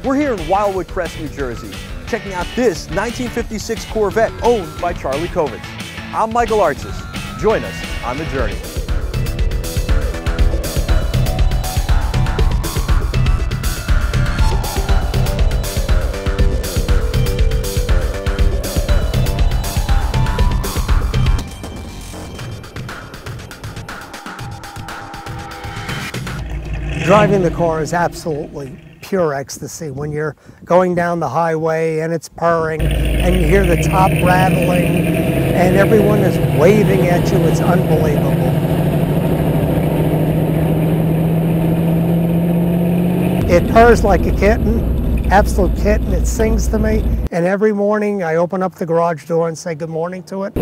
We're here in Wildwood Crest, New Jersey, checking out this 1956 Corvette owned by Charlie Kovitz. I'm Michael Artsis. Join us on the journey. Driving the car is absolutely pure ecstasy when you're going down the highway and it's purring and you hear the top rattling and everyone is waving at you. It's unbelievable. It purrs like a kitten, absolute kitten. It sings to me, and every morning I open up the garage door and say good morning to it.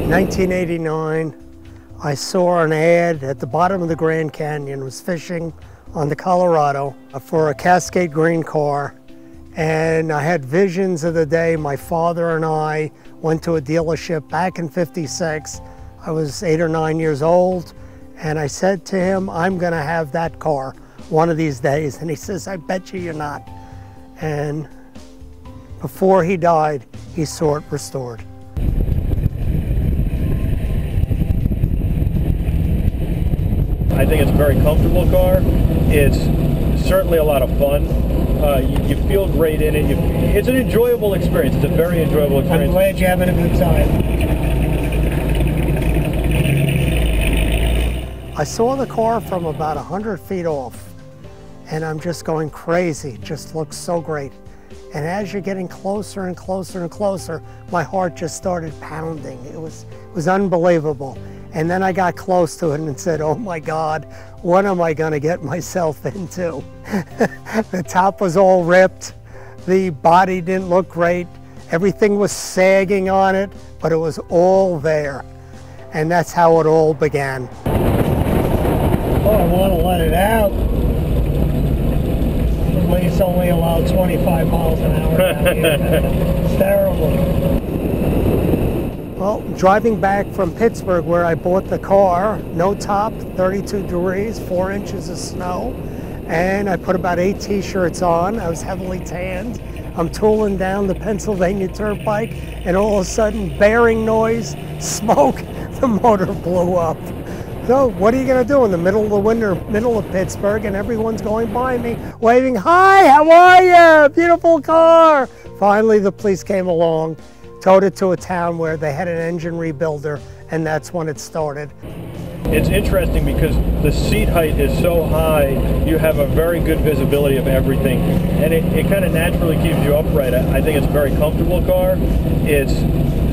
1989, I saw an ad at the bottom of the Grand Canyon. Was fishing on the Colorado for a Cascade green car, and I had visions of the day my father and I went to a dealership back in '56. I was 8 or 9 years old, and I said to him, I'm gonna have that car one of these days. And he says, I bet you're not. And before he died, he saw it restored. I think it's a very comfortable car. It's certainly a lot of fun. You feel great in it. It's an enjoyable experience. It's a very enjoyable experience. I'm glad you're having a good time. I saw the car from about 100 feet off, and I'm just going crazy. It just looks so great. And as you're getting closer and closer and closer, my heart just started pounding. It was unbelievable. And then I got close to it and said, oh my God, what am I gonna get myself into? The top was all ripped. The body didn't look great. Everything was sagging on it, but it was all there. And that's how it all began. Oh, I want to let it out. At least only allowed 25 miles an hour down here. It's terrible. Well, driving back from Pittsburgh where I bought the car, no top, 32 degrees, 4 inches of snow, and I put about 8 t-shirts on. I was heavily tanned. I'm tooling down the Pennsylvania Turnpike, and all of a sudden, bearing noise, smoke, the motor blew up. So what are you gonna do in the middle of the winter, middle of Pittsburgh, and everyone's going by me, waving, hi, how are you? Beautiful car. Finally, the police came along, towed it to a town where they had an engine rebuilder, and that's when it started. It's interesting because the seat height is so high, you have a very good visibility of everything, and it kind of naturally keeps you upright. I think it's a very comfortable car. It's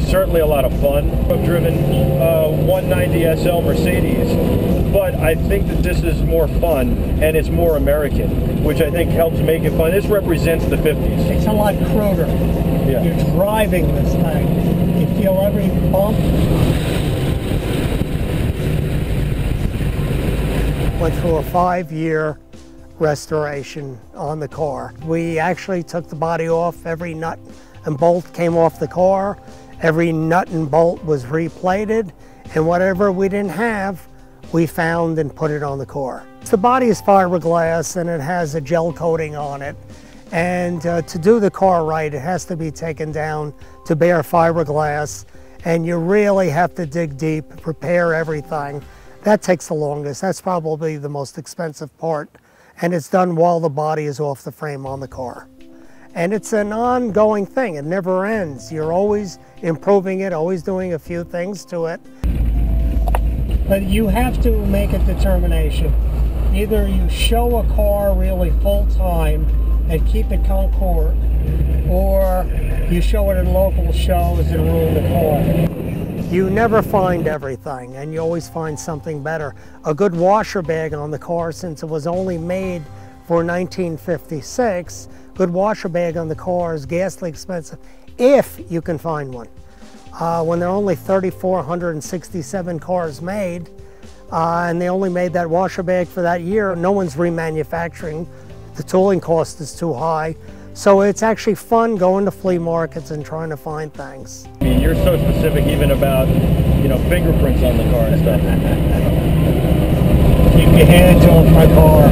certainly a lot of fun. I've driven 190 SL Mercedes, but I think that this is more fun and it's more American, which I think helps make it fun. This represents the 50s. It's a lot cruder. Yeah. You're driving this thing. You feel every bump. Went through a 5-year restoration on the car. We actually took the body off. Every nut and bolt came off the car. Every nut and bolt was replated, and whatever we didn't have, we found and put it on the car. The body is fiberglass and it has a gel coating on it. And to do the car right, it has to be taken down to bare fiberglass, and you really have to dig deep, prepare everything. That takes the longest. That's probably the most expensive part, and it's done while the body is off the frame on the car. And it's an ongoing thing. It never ends. You're always improving it, always doing a few things to it. But you have to make a determination. Either you show a car really full time and keep it concord, or you show it in local shows and ruin the car. You never find everything, and you always find something better. A good washer bag on the car, since it was only made for 1956, good washer bag on the car is ghastly expensive if you can find one. When there are only 3,467 cars made, and they only made that washer bag for that year, no one's remanufacturing. The tooling cost is too high. So it's actually fun going to flea markets and trying to find things. I mean, you're so specific even about, fingerprints on the car and stuff. you can hand it off my car.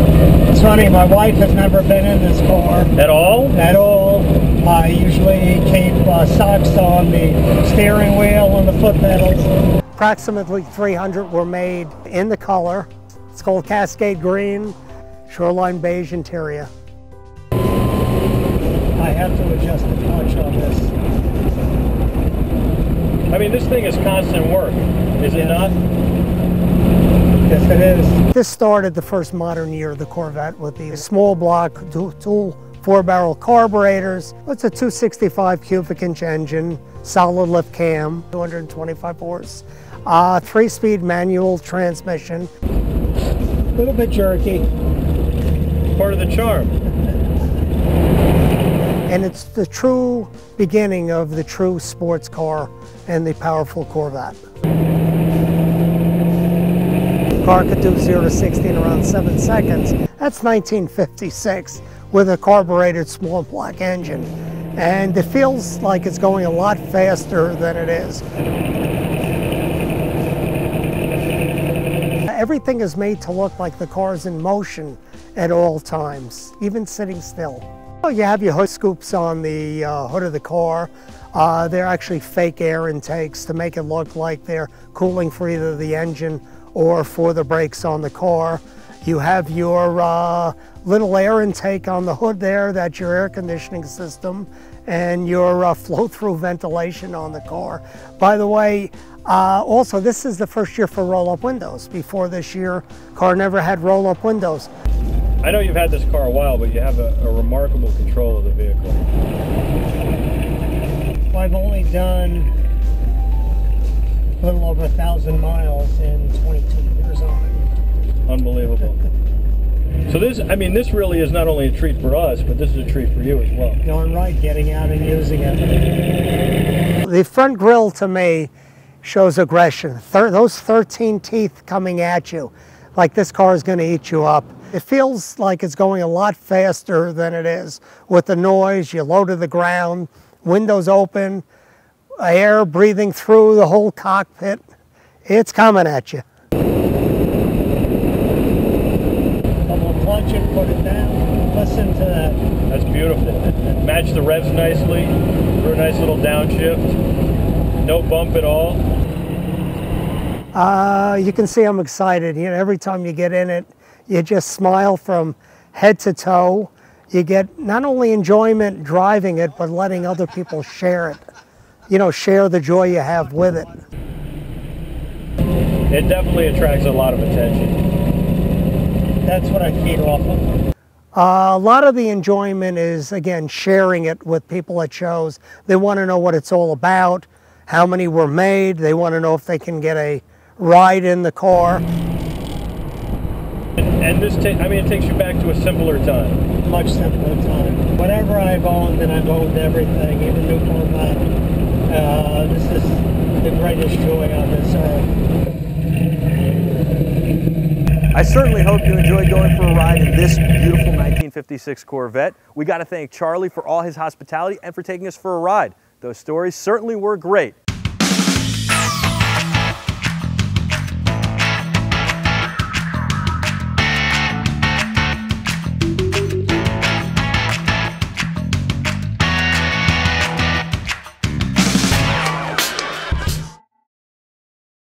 It's funny, my wife has never been in this car. At all? At all. I usually keep socks on the steering wheel and the foot pedals. Approximately 300 were made in the color. It's called Cascade Green, Shoreline Beige interior. I have to adjust the clutch on this. I mean, this thing is constant work, is it not? Yes, it is. This started the first modern year of the Corvette with the small block dual 4-barrel carburetors. It's a 265 cubic inch engine, solid lift cam, 225 horse, 3-speed manual transmission. A little bit jerky. Part of the charm. And it's the true beginning of the true sports car and the powerful Corvette. The car could do 0 to 60 in around 7 seconds. That's 1956 with a carbureted small block engine. And it feels like it's going a lot faster than it is. Everything is made to look like the car's in motion at all times, even sitting still. You have your hood scoops on the hood of the car. They're actually fake air intakes to make it look like they're cooling for either the engine or for the brakes on the car. You have your little air intake on the hood there, that's your air conditioning system, and your flow-through ventilation on the car. By the way, also this is the first year for roll-up windows. Before this year, car never had roll-up windows. I know you've had this car a while, but you have a remarkable control of the vehicle. I've only done a little over 1,000 miles in 22 years on it. Unbelievable. So this, I mean, this really is not only a treat for us, but this is a treat for you as well. Darn right, getting out and using it. The front grille to me shows aggression. Those 13 teeth coming at you, like this car is going to eat you up. It feels like it's going a lot faster than it is. With the noise, you're low to the ground, windows open, air breathing through the whole cockpit. It's coming at you. Clutch it, put it down. Listen to that. That's beautiful. Match the revs nicely for a nice little downshift. No bump at all. You can see I'm excited. You know, every time you get in it, you just smile from head to toe. You get not only enjoyment driving it, but letting other people share it. You know, share the joy you have with it. It definitely attracts a lot of attention. That's what I feed off of. A lot of the enjoyment is, again, sharing it with people at shows. They want to know what it's all about, how many were made. They want to know if they can get a ride in the car. And this, I mean, it takes you back to a simpler time. Much simpler time. Whatever I've owned, and I've owned everything, even new Corvette. This is the greatest joy on this earth. I certainly hope you enjoyed going for a ride in this beautiful 1956 Corvette. We got to thank Charlie for all his hospitality and for taking us for a ride. Those stories certainly were great.